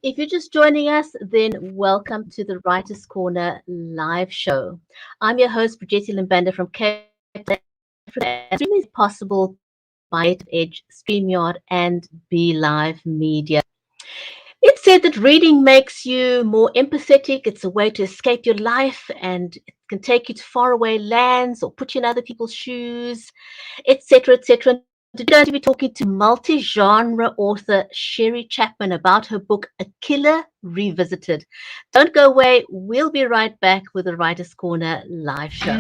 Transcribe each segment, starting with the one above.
If you're just joining us, then welcome to the Writers' Corner live show. I'm your host, Brigitte Limbanda from Cape Town, Africa. Streaming is possible by Edge, StreamYard, and Be Live Media. It's said that reading makes you more empathetic. It's a way to escape your life, and it can take you to faraway lands or put you in other people's shoes, etc., etc. Today we're going to be talking to multi-genre author Sheri Chapman about her book, A Killer Revisited. Don't go away. We'll be right back with the Writers' Corner live show.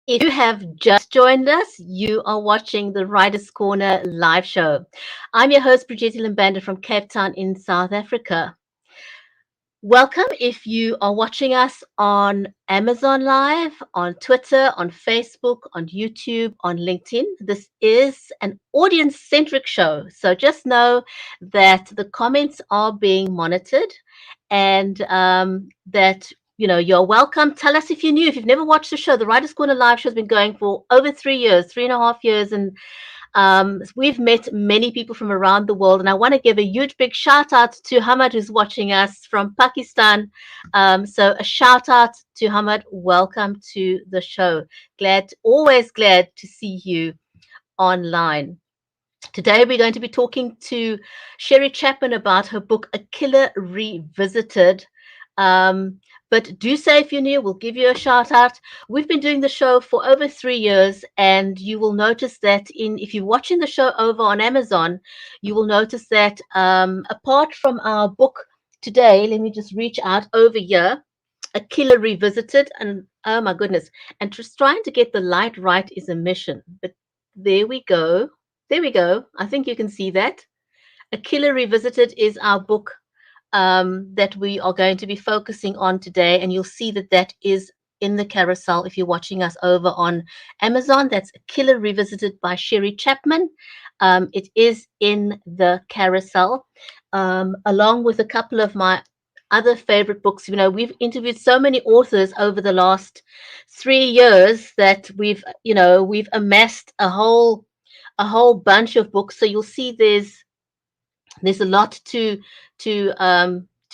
If you have just joined us, you are watching the Writers' Corner live show. I'm your host, Brigitte Limbanda from Cape Town in South Africa. Welcome if you are watching us on Amazon Live, on Twitter, on Facebook, on YouTube, on LinkedIn. This is an audience-centric show, so just know that the comments are being monitored and that you're welcome. Tell us if you're new, if you've never watched the show. The Writers' Corner live show has been going for over 3 years, 3.5 years, and we've met many people from around the world, and I want to give a huge big shout out to Hamad, who's watching us from Pakistan. So a shout out to Hamad. Welcome to the show. Always glad to see you online. Today we're going to be talking to Sheri Chapman about her book, A Killer Revisited. But do say if you're new, we'll give you a shout out. We've been doing the show for over 3 years, and you will notice that if you're watching the show over on Amazon, you will notice that apart from our book today, let me just reach out over here, A Killer Revisited, and oh my goodness, and just trying to get the light right is a mission. But there we go. There we go. I think you can see that. A Killer Revisited is our book that we are going to be focusing on today, and you'll see that is in the carousel if you're watching us over on Amazon. That's A Killer Revisited by Sheri Chapman. It is in the carousel, along with a couple of my other favorite books. We've interviewed so many authors over the last 3 years that we've amassed a whole bunch of books. So you'll see there's a lot to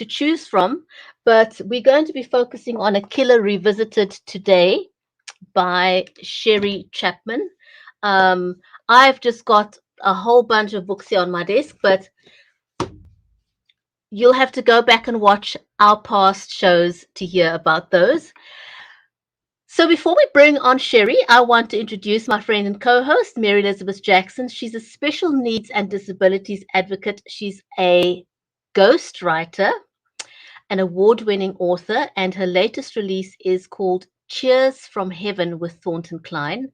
choose from, but we're going to be focusing on A Killer Revisited today by Sheri Chapman. I've just got a whole bunch of books here on my desk, but you'll have to go back and watch our past shows to hear about those. So before we bring on Sheri, I want to introduce my friend and co-host, Mary Elizabeth Jackson. She's a special needs and disabilities advocate. She's a ghostwriter, an award-winning author, and her latest release is called Cheers from Heaven with Thornton Klein.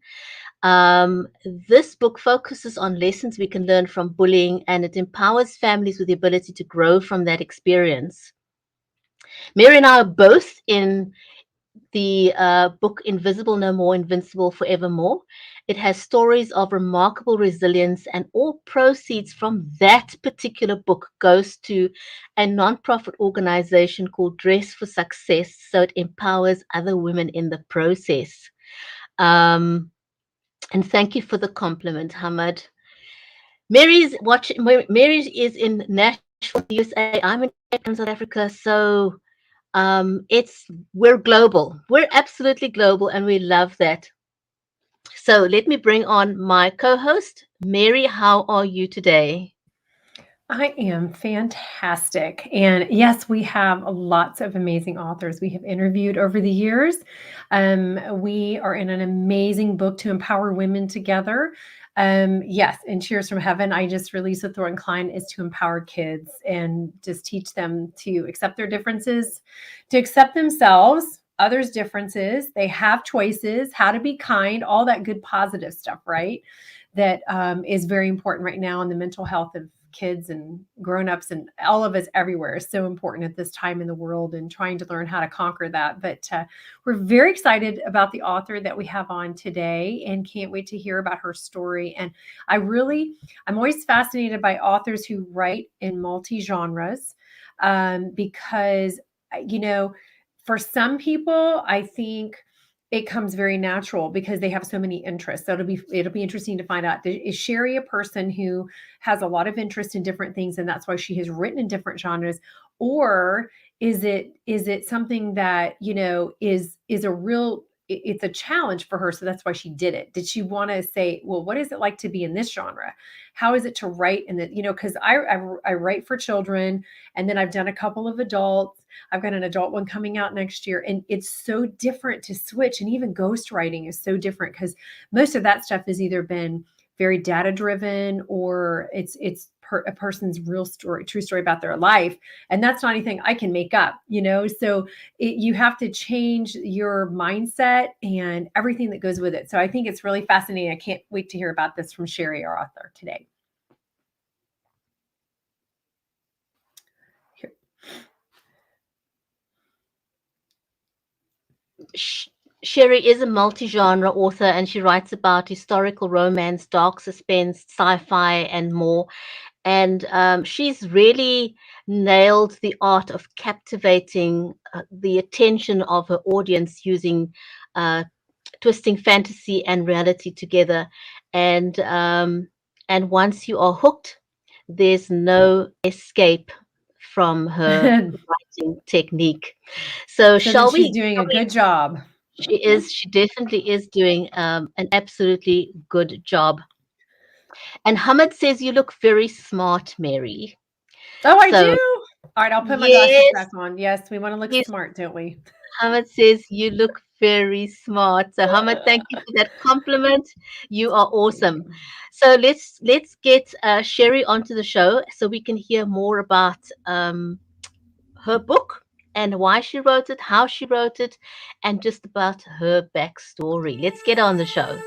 This book focuses on lessons we can learn from bullying, and it empowers families with the ability to grow from that experience. Mary and I are both in the book Invisible No More, Invincible Forevermore. It has stories of remarkable resilience, and all proceeds from that particular book goes to a nonprofit organization called Dress for Success, so it empowers other women in the process. And thank you for the compliment, Hamad. Mary is in Nashville, USA. I'm in South Africa, so we're global. We're absolutely global, and we love that. So let me bring on my co-host, Mary. How are you today? I am fantastic. And yes, we have lots of amazing authors we have interviewed over the years. We are in an amazing book to empower women together. Yes, and Cheers from Heaven, I just released with Thornton Klein, is to empower kids and just teach them to accept their differences, to accept themselves, others' differences. They have choices, how to be kind, all that good positive stuff, right? That is very important right now in the mental health of kids and grown-ups and all of us everywhere is so important at this time in the world and trying to learn how to conquer that. But we're very excited about the author that we have on today and can't wait to hear about her story. And I'm always fascinated by authors who write in multi-genres, because, you know, for some people, I think it comes very natural because they have so many interests. So it'll be interesting to find out, is Sheri a person who has a lot of interest in different things and that's why she has written in different genres, or is it something that, you know, is a real it's a challenge for her, so that's why she did it. Did she want to say, well, what is it like to be in this genre? How is it to write in the, you know, because I write for children, and then I've done a couple of adults. I've got an adult one coming out next year, and it's so different to switch. And even ghostwriting is so different because most of that stuff has either been very data driven or a person's real story, true story about their life, and that's not anything I can make up, you know. So you have to change your mindset and everything that goes with it. So I think it's really fascinating. I can't wait to hear about this from Sheri, our author, today. Here. Sheri is a multi-genre author, and she writes about historical romance, dark suspense, sci-fi, and more. And she's really nailed the art of captivating the attention of her audience using uh, twisting fantasy and reality together. And and once you are hooked, there's no escape from her writing technique. So So then shall she's we? doing a good job. She definitely is doing an absolutely good job. And Hamid says you look very smart, Mary. Oh, I So do. All right, I'll put my glasses yes, back on. Yes, we want to look yes, smart, don't we? Hamid says you look very smart. So Hamid, thank you for that compliment. You are awesome. So let's get Sheri onto the show so we can hear more about her book and why she wrote it, how she wrote it, and just about her backstory. Let's get on the show.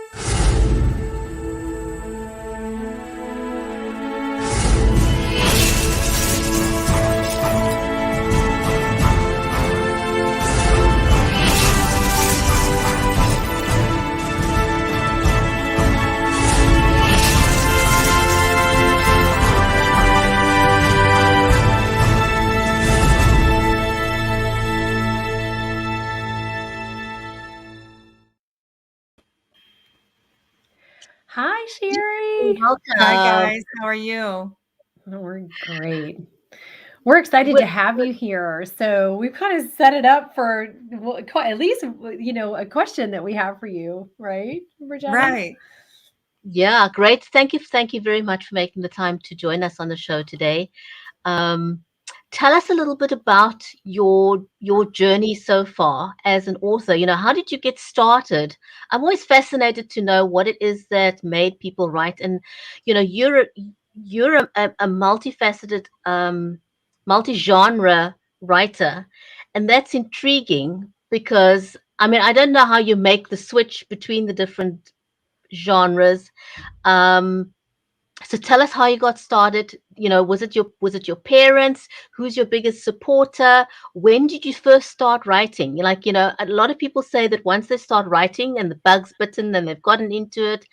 Hi, Sheri. Hi Welcome. guys, how are you? We're great. We're excited What, to have you here. So we've kind of set it up for, well, at least, you know, a question that we have for you, right, Bridgetta? Right. yeah, great. Thank you very much for making the time to join us on the show today. Um, tell us a little bit about your journey so far as an author. You know, how did you get started? I'm always fascinated to know what it is that made people write. And you know, you're a multifaceted, multi-genre writer, and that's intriguing because I mean, I don't know how you make the switch between the different genres. Um, so tell us how you got started. You know, was it your parents? Who's your biggest supporter? When did you first start writing? Like, you know, a lot of people say that once they start writing and the bug's bitten and they've gotten into it,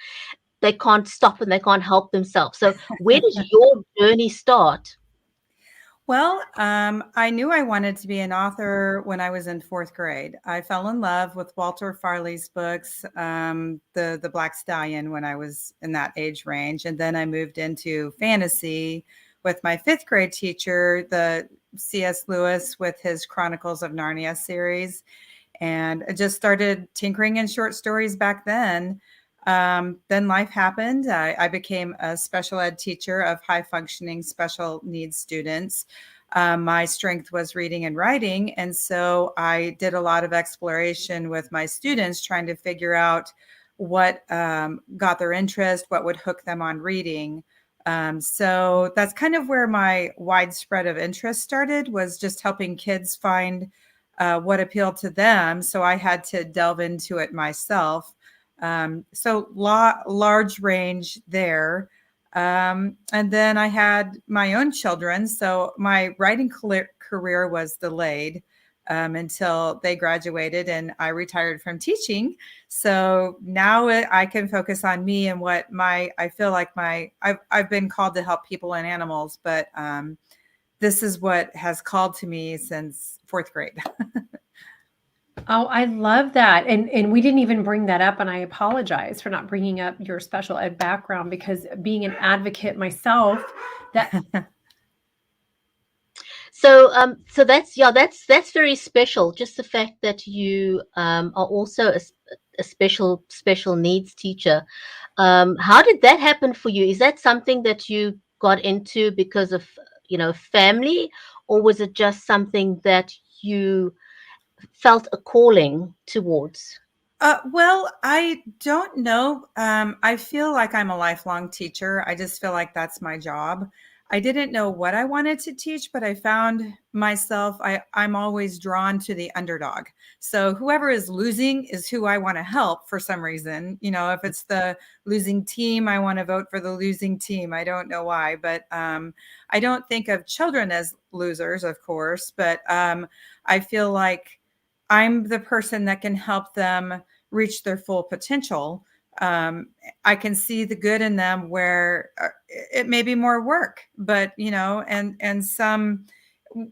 they can't stop and they can't help themselves. So where did your journey start? Well, I knew I wanted to be an author when I was in fourth grade. I fell in love with Walter Farley's books, the Black Stallion, when I was in that age range, and then I moved into fantasy with my fifth grade teacher, the C.S. Lewis with his Chronicles of Narnia series, and I just started tinkering in short stories back then. Then life happened. I became a special ed teacher of high functioning special needs students. My strength was reading and writing. And so I did a lot of exploration with my students, trying to figure out what got their interest, what would hook them on reading. So that's kind of where my widespread of interest started, was just helping kids find what appealed to them. So I had to delve into it myself. So large range there. And then I had my own children. So my writing career was delayed until they graduated and I retired from teaching. So now I can focus on me and what I feel like I've been called to help people and animals, but this is what has called to me since fourth grade. Oh, I love that. And we didn't even bring that up, and I apologize for not bringing up your special ed background because being an advocate myself, that So that's very special. Just the fact that you are also a special needs teacher. How did that happen for you? Is that something that you got into because of family, or was it just something that you felt a calling towards? Well, I don't know. I feel like I'm a lifelong teacher. I just feel like that's my job. I didn't know what I wanted to teach, but I found myself, I'm always drawn to the underdog. So whoever is losing is who I want to help for some reason. If it's the losing team, I want to vote for the losing team. I don't know why, but I don't think of children as losers, of course, but I feel like I'm the person that can help them reach their full potential. I can see the good in them where it may be more work, but and some,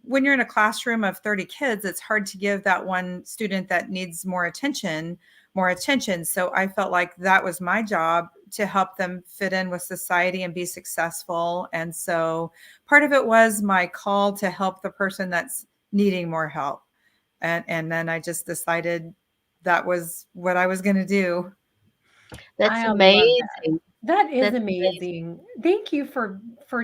when you're in a classroom of 30 kids, it's hard to give that one student that needs more attention. So I felt like that was my job, to help them fit in with society and be successful. And so part of it was my call to help the person that's needing more help. And then I just decided that was what I was going to do. That's I love that. amazing. That is That's amazing. amazing. Thank you for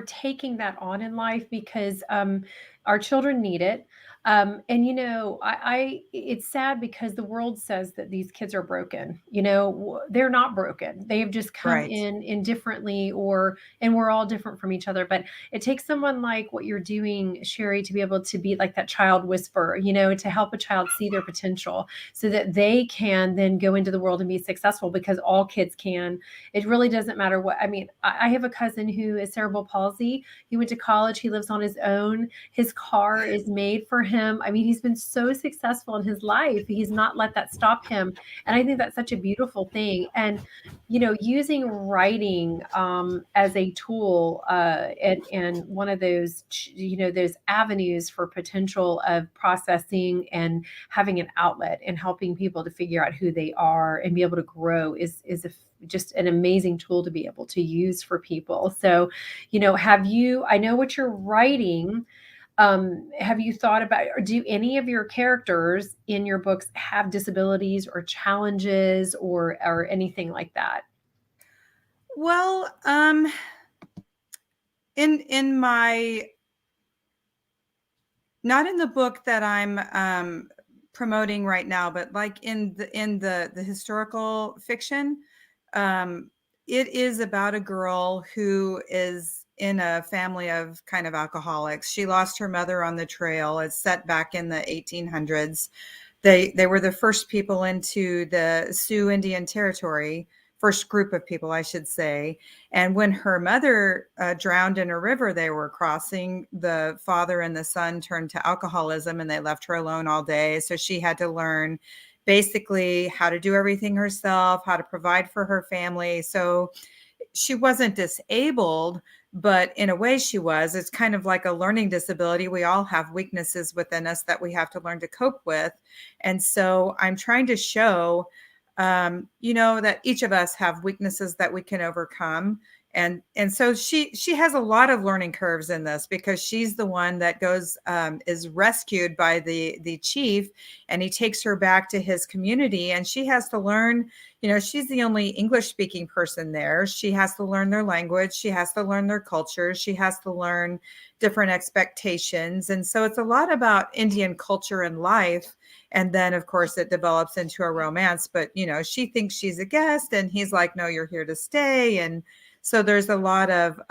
taking that on in life because our children need it. And I it's sad because the world says that these kids are broken. They're not broken. They have just come Right. in differently, and we're all different from each other. But it takes someone like what you're doing, Sheri, to be able to be like that child whisperer. To help a child see their potential so that they can then go into the world and be successful, because all kids can. It really doesn't matter what. I mean, I have a cousin who is cerebral palsy. He went to college. He lives on his own. His car is made for him. I mean, he's been so successful in his life. He's not let that stop him. And I think that's such a beautiful thing. And, using writing as a tool and one of those, those avenues for potential of processing and having an outlet and helping people to figure out who they are and be able to grow is just an amazing tool to be able to use for people. So, I know what you're writing. Have you thought about, or do any of your characters in your books have disabilities or challenges or anything like that? Well, in my, not in the book that I'm promoting right now, but like in the historical fiction, um, it is about a girl who is in a family of kind of alcoholics. She lost her mother on the trail. It's set back in the 1800s. They were the first people into the Sioux Indian Territory, first group of people, I should say. And when her mother drowned in a river they were crossing, the father and the son turned to alcoholism and they left her alone all day. So she had to learn basically how to do everything herself, how to provide for her family. So she wasn't disabled, but in a way she was. It's kind of like a learning disability. We all have weaknesses within us that we have to learn to cope with. And so I'm trying to show, that each of us have weaknesses that we can overcome. And so she has a lot of learning curves in this, because she's the one that goes, is rescued by the chief, and he takes her back to his community, and she has to learn. She's the only English speaking person there. She has to learn their language. She has to learn their culture. She has to learn different expectations. And so it's a lot about Indian culture and life. And then, of course, it develops into a romance. But, she thinks she's a guest and he's like, no, you're here to stay. And so there's a lot of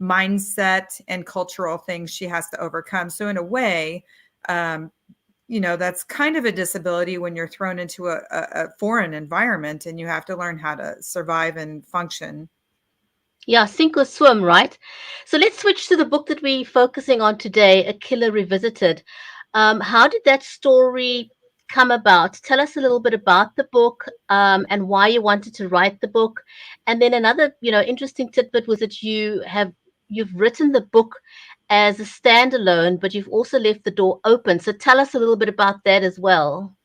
mindset and cultural things she has to overcome. So in a way, that's kind of a disability when you're thrown into a foreign environment and you have to learn how to survive and function. Yeah, sink or swim, right? So let's switch to the book that we're focusing on today, A Killer Revisited. How did that story come about? Tell us a little bit about the book, and why you wanted to write the book. And then another, interesting tidbit was that you've written the book as a standalone, but you've also left the door open. So tell us a little bit about that as well.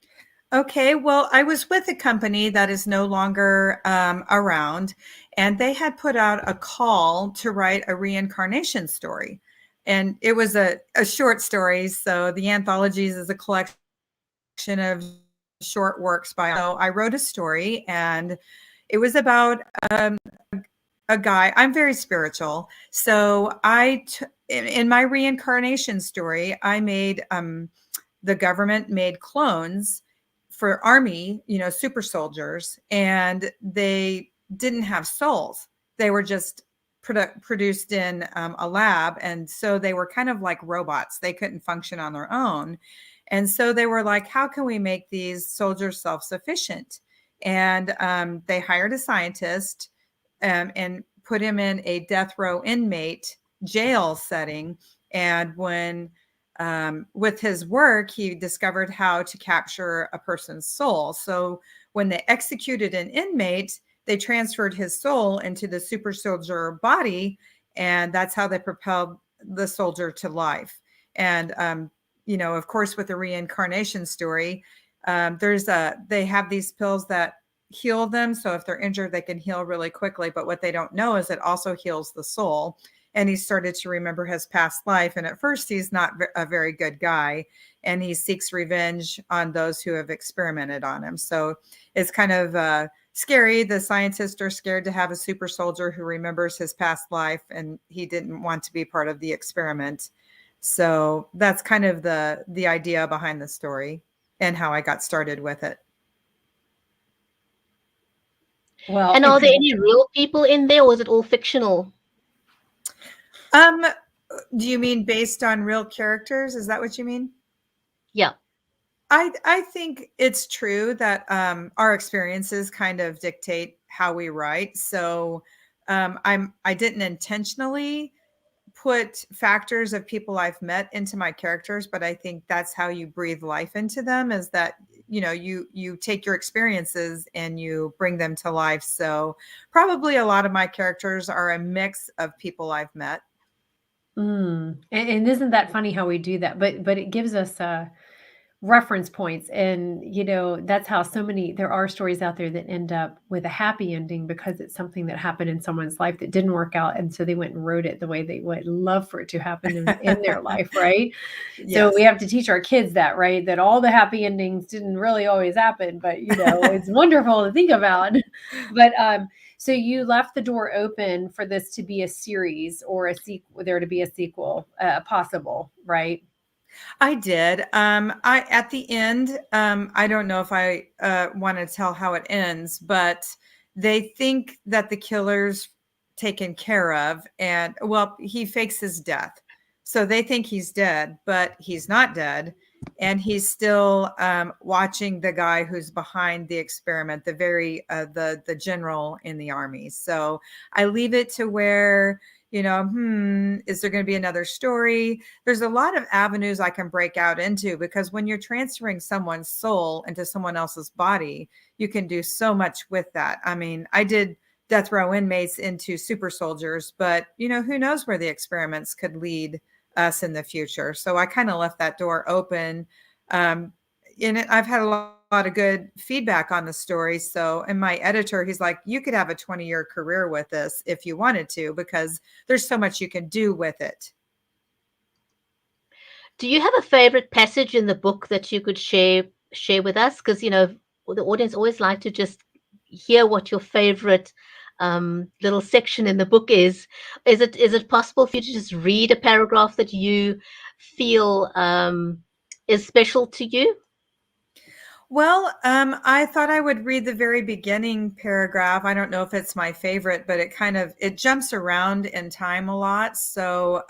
Okay, well, I was with a company that is no longer around, and they had put out a call to write a reincarnation story. And it was a short story. So the anthologies is a collection of short works by. So I wrote a story, and it was about a guy. I'm very spiritual. So in my reincarnation story, I made the government made clones for army, super soldiers, and they didn't have souls. They were just produced in a lab. And so they were kind of like robots. They couldn't function on their own. And so they were like, how can we make these soldiers self-sufficient? And they hired a scientist and put him in a death row inmate jail setting. And when with his work, he discovered how to capture a person's soul. So when they executed an inmate, they transferred his soul into the super soldier body, and that's how they propelled the soldier to life. And of course, with the reincarnation story, they have these pills that heal them. So if they're injured, they can heal really quickly. But what they don't know is it also heals the soul. And he started to remember his past life. And at first, he's not a very good guy. And he seeks revenge on those who have experimented on him. So it's kind of scary. The scientists are scared to have a super soldier who remembers his past life, and he didn't want to be part of the experiment. So that's kind of the idea behind the story and how I got started with it. Well, And are there any real people in there, or is it all fictional? Do you mean based on real characters? Is that what you mean? Yeah. I think it's true that our experiences kind of dictate how we write. So I didn't intentionally put factors of people I've met into my characters, but I think that's how you breathe life into them, is that you take your experiences and you bring them to life. So probably a lot of my characters are a mix of people I've met. And isn't that funny how we do that? But it gives us reference points, and that's how there are stories out there that end up with a happy ending because it's something that happened in someone's life that didn't work out, and so they went and wrote it the way they would love for it to happen in their life, right? Yes. So we have to teach our kids that, right? That all the happy endings didn't really always happen, but it's wonderful to think about. But so you left the door open for this to be a series or a sequel, there to be a sequel possible, right? I did. At the end, I don't know if I want to tell how it ends, but they think that the killer's taken care of, and well, he fakes his death, so they think he's dead, but he's not dead, and he's still watching the guy who's behind the experiment, the general in the army. So I leave it to where, is there going to be another story? There's a lot of avenues I can break out into, because when you're transferring someone's soul into someone else's body, you can do so much with that. I mean, I did death row inmates into super soldiers, but who knows where the experiments could lead us in the future. So I kind of left that door open. I've had a lot of good feedback on the story. So, and my editor, he's like, you could have a 20-year career with this if you wanted to, because there's so much you can do with it. Do you have a favorite passage in the book that you could share with us? Because the audience always like to just hear what your favorite little section in the book is. Is it possible for you to just read a paragraph that you feel is special to you? Well, I thought I would read the very beginning paragraph. I don't know if it's my favorite, but it jumps around in time a lot. So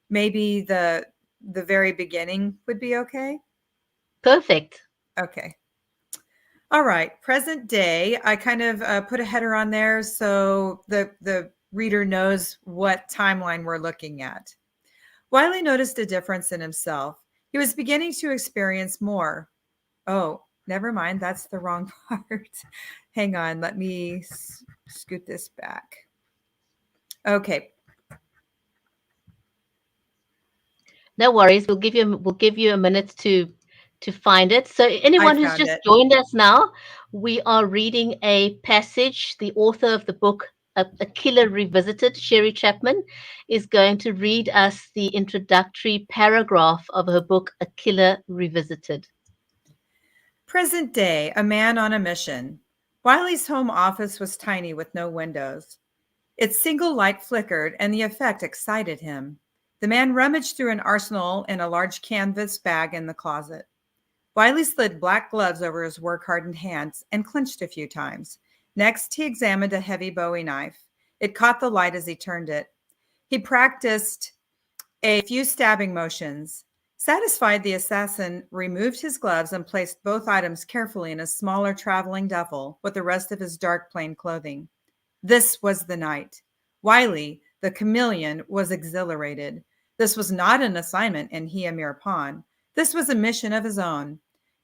maybe the very beginning would be okay. Perfect. Okay. All right. Present day. I kind of put a header on there so the reader knows what timeline we're looking at. Wiley noticed a difference in himself. He was beginning to experience more. Oh, never mind. That's the wrong part. Hang on. Let me scoot this back. Okay. No worries. We'll give you a minute to find it. So I anyone who's found just it. joined us now, we are reading a passage. The author of the book, A Killer Revisited, Sheri Chapman, is going to read us the introductory paragraph of her book, A Killer Revisited. Present day, a man on a mission. Wiley's home office was tiny with no windows. Its single light flickered, and the effect excited him. The man rummaged through an arsenal in a large canvas bag in the closet. Wiley slid black gloves over his work-hardened hands and clenched a few times. Next, he examined a heavy Bowie knife. It caught the light as he turned it. He practiced a few stabbing motions. Satisfied, the assassin removed his gloves and placed both items carefully in a smaller traveling duffel with the rest of his dark plain clothing. This was the night. Wiley, the chameleon, was exhilarated. This was not an assignment and he a mere pawn. This was a mission of his own.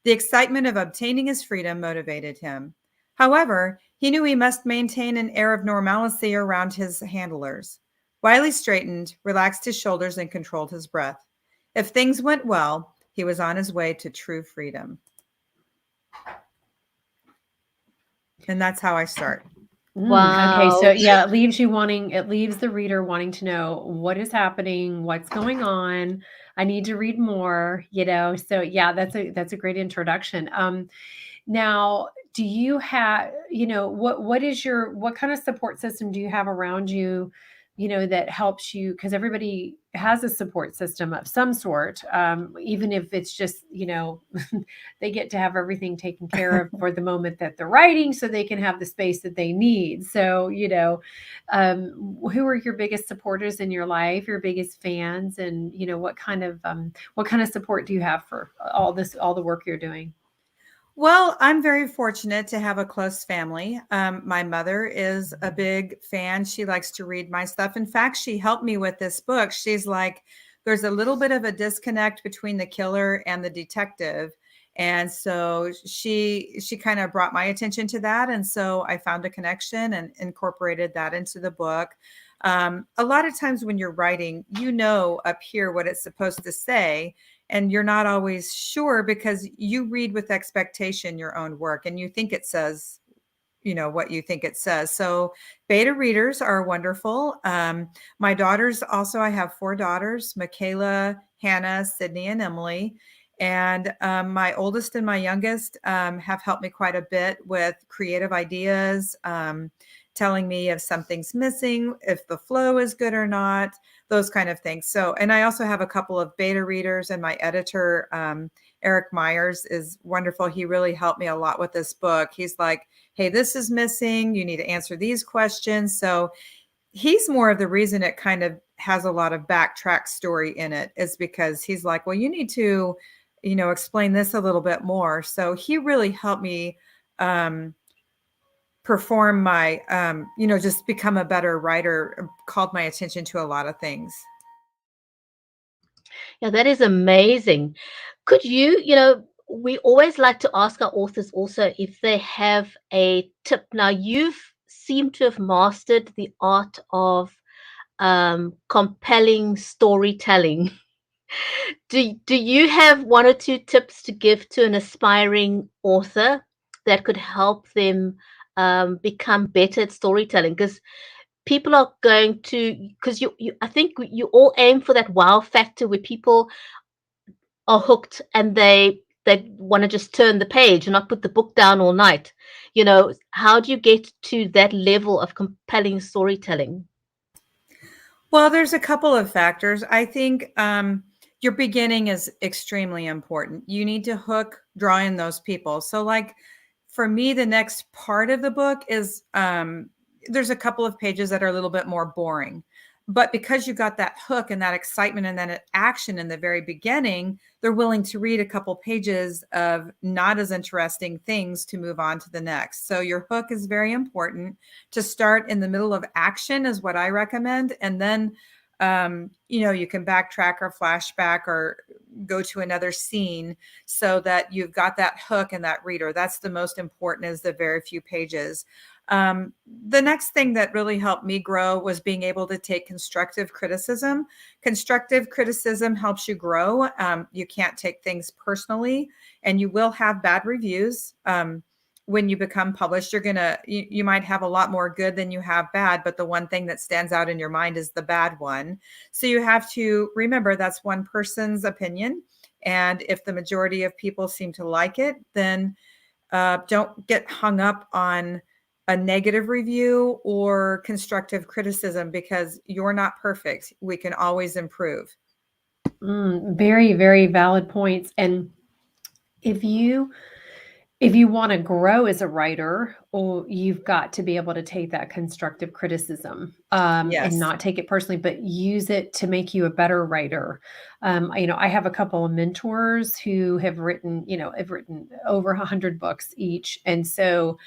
The excitement of obtaining his freedom motivated him. However, he knew he must maintain an air of normalcy around his handlers. Wiley straightened, relaxed his shoulders, and controlled his breath. If things went well, he was on his way to true freedom. And that's how I start. Okay, so Wow. yeah, it leaves the reader wanting to know what is happening, what's going on. I need to read more, you know. So yeah, that's a great introduction. Now, do you have, you know, what kind of support system do you have around you, you know, that helps you? Because everybody has a support system of some sort, even if it's just, you know, they get to have everything taken care of for the moment that they're writing, so they can have the space that they need. So, you know, who are your biggest supporters in your life, your biggest fans, and you know, what kind of support do you have for all the work you're doing? Well, I'm very fortunate to have a close family. My mother is a big fan. She likes to read my stuff. In fact, she helped me with this book. She's like, there's a little bit of a disconnect between the killer and the detective. And so she kind of brought my attention to that. And so I found a connection and incorporated that into the book. A lot of times when you're writing, you know up here what it's supposed to say, and you're not always sure because you read with expectation your own work and you think it says, you know, what you think it says. So beta readers are wonderful. My daughters also, I have 4 daughters, Michaela, Hannah, Sydney, and Emily. And my oldest and my youngest have helped me quite a bit with creative ideas, telling me if something's missing, if the flow is good or not, those kind of things. So, and I also have a couple of beta readers, and my editor, Eric Myers, is wonderful. He really helped me a lot with this book. He's like, hey, this is missing. You need to answer these questions. So he's more of the reason it kind of has a lot of backtrack story in it, is because he's like, well, you need to, you know, explain this a little bit more. So he really helped me perform my, you know, just become a better writer, called my attention to a lot of things. Yeah, that is amazing. Could you, you know, we always like to ask our authors also if they have a tip. Now, you've seemed to have mastered the art of compelling storytelling. Do you have one or two tips to give to an aspiring author that could help them become better at storytelling? Because people are going to, because I think you all aim for that wow factor where people are hooked and they want to just turn the page and not put the book down all night. You know, how do you get to that level of compelling storytelling? Well, there's a couple of factors. I think your beginning is extremely important. You need to draw in those people. So, like for me, the next part of the book is there's a couple of pages that are a little bit more boring. but because you got that hook and that excitement and that action in the very beginning, they're willing to read a couple pages of not as interesting things to move on to the next. So your hook is very important. To start in the middle of action is what I recommend. And then, you can backtrack or flashback or go to another scene so that you've got that hook and that reader. That's the most important, is the very few pages. The next thing that really helped me grow was being able to take constructive criticism. Constructive criticism helps you grow. You can't take things personally, and you will have bad reviews. When you become published, you might have a lot more good than you have bad, but the one thing that stands out in your mind is the bad one. So you have to remember that's one person's opinion. And if the majority of people seem to like it, then don't get hung up on a negative review or constructive criticism, because you're not perfect. We can always improve. Very, very valid points. And if you want to grow as a writer, you've got to be able to take that constructive criticism, and Yes. not take it personally, but use it to make you a better writer. I have a couple of mentors who have written over 100 books each. And so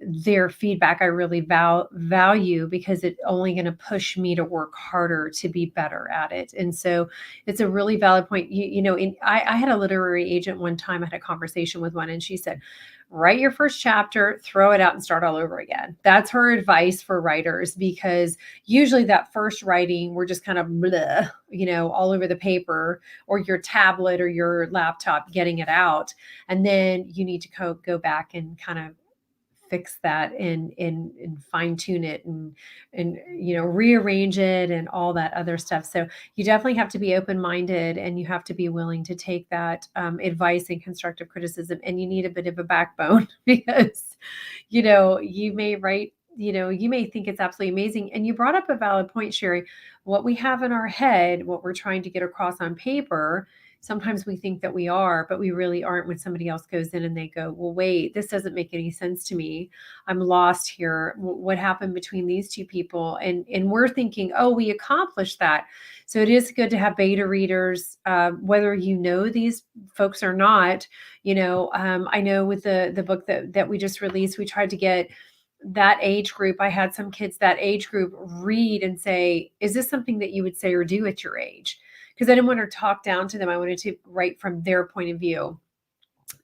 their feedback I really value, because it's only going to push me to work harder to be better at it. And so it's a really valid point. I had a literary agent one time. I had a conversation with one, and she said, write your first chapter, throw it out, and start all over again. That's her advice for writers, because usually that first writing, we're just kind of bleh, all over the paper or your tablet or your laptop, getting it out. And then you need to go back and kind of fix that and fine tune it and rearrange it and all that other stuff. So you definitely have to be open-minded, and you have to be willing to take that advice and constructive criticism. And you need a bit of a backbone because you may write, you may think it's absolutely amazing. And you brought up a valid point, Sheri. What we have in our head, what we're trying to get across on paper, sometimes we think that we are, but we really aren't, when somebody else goes in and they go, well, wait, this doesn't make any sense to me. I'm lost here. What happened between these two people? And we're thinking, oh, we accomplished that. So it is good to have beta readers, whether these folks or not. I know with the book that we just released, we tried to get that age group. I had some kids that age group read and say, is this something that you would say or do at your age? Because I didn't want to talk down to them. I wanted to write from their point of view.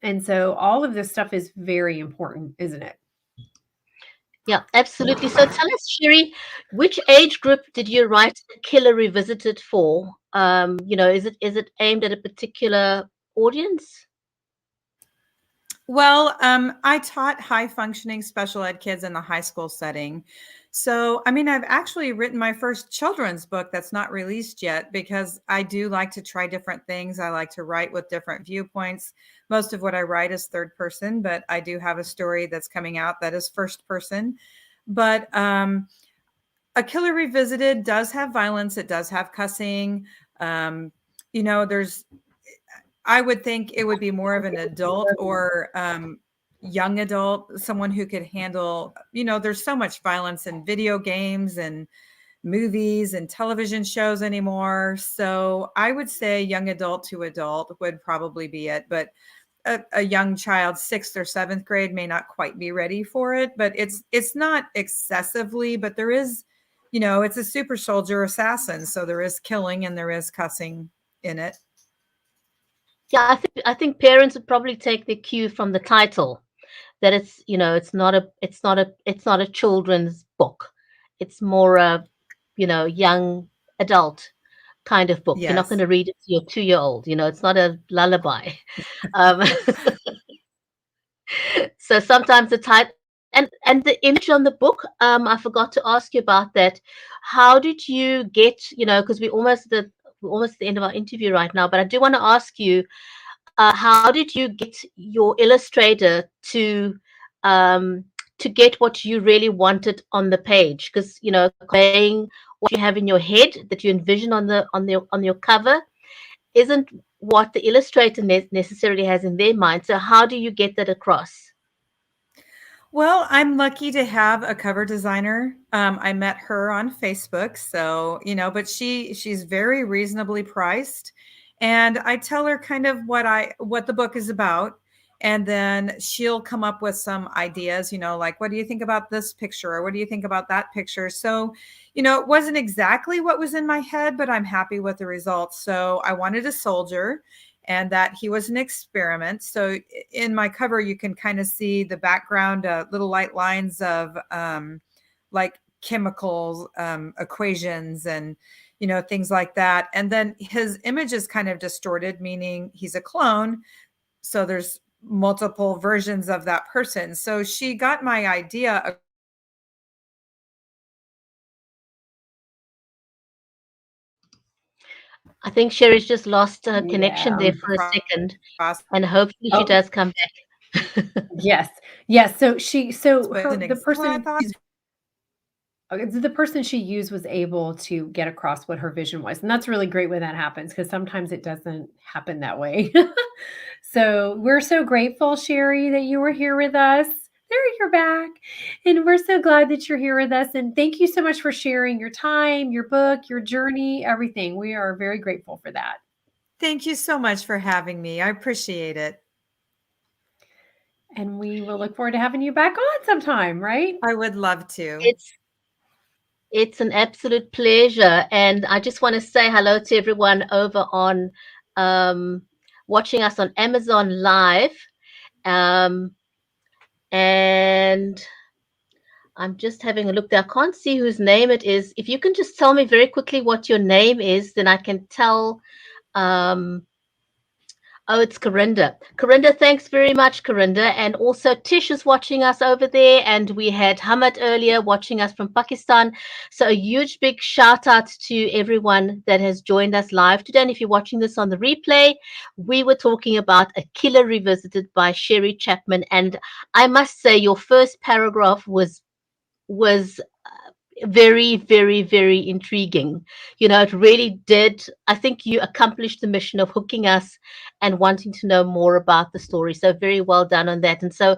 And so all of this stuff is very important, isn't it? Yeah, absolutely. So tell us, Sheri, which age group did you write The Killer Revisited for? Is it aimed at a particular audience? Well, I taught high functioning special ed kids in the high school setting. So, I've actually written my first children's book that's not released yet, because I do like to try different things. I like to write with different viewpoints. Most of what I write is third person, but I do have a story that's coming out that is first person. But A Killer Revisited does have violence. It does have cussing. I would think it would be more of an adult or young adult, someone who could handle, there's so much violence in video games and movies and television shows anymore. So I would say young adult to adult would probably be it. But a young child, 6th or 7th grade, may not quite be ready for it. But it's not excessively, but there is, it's a super soldier assassin. So there is killing and there is cussing in it. Yeah, I think parents would probably take the cue from the title, that it's not a children's book. It's more a young adult kind of book. You're not going Yes. to read it to your 2-year-old. It's not a lullaby. Um, so sometimes the title and the image on the book. I forgot to ask you about that. How did you get? Because we're almost at the end of our interview right now, but I do want to ask you, how did you get your illustrator to get what you really wanted on the page? Because conveying what you have in your head that you envision on your cover isn't what the illustrator necessarily has in their mind. So how do you get that across? Well, I'm lucky to have a cover designer. I met her on Facebook, so but she's very reasonably priced, and I tell her kind of what the book is about, and then she'll come up with some ideas. Like what do you think about this picture, or what do you think about that picture? So, it wasn't exactly what was in my head, but I'm happy with the results. So I wanted a soldier and that he was an experiment. So in my cover, you can kind of see the background, little light lines of like chemicals, equations, and things like that. And then his image is kind of distorted, meaning he's a clone. So there's multiple versions of that person. So she got my idea. I think Sherry's just lost her connection Yeah. there for a second, Across, and hopefully she Oh, does come back. yes. Yes. So but her the what I person thought. the person she used was able to get across what her vision was. And that's really great when that happens because sometimes it doesn't happen that way. So we're so grateful, Sherry, that you were here with us. There, you're back. And we're so glad that you're here with us. And thank you so much for sharing your time, your book, your journey, everything. We are very grateful for that. Thank you so much for having me. I appreciate it. And we will look forward to having you back on sometime, right? I would love to. It's it's an absolute pleasure, and I just want to say hello to everyone over on um, watching us on Amazon Live. Um, and I'm just having a look there. I can't see whose name it is. If you can just tell me very quickly what your name is, then I can tell. Um, Oh, it's Corinda. Corinda, thanks very much, Corinda. And also Tish is watching us over there. And we had Hamad earlier watching us from Pakistan. So a huge big shout out to everyone that has joined us live today. And if you're watching this on the replay, we were talking about A Killer Revisited by Sheri Chapman. And I must say your first paragraph was very, very, very intriguing. It really did. I think you accomplished the mission of hooking us and wanting to know more about the story. So, very well done on that. And so,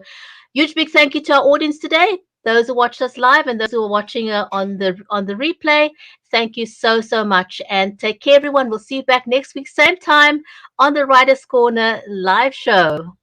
huge big thank you to our audience today. Those who watched us live and those who are watching on the replay, thank you so so much, and take care, everyone. We'll see you back next week, same time on the Writers Corner live show.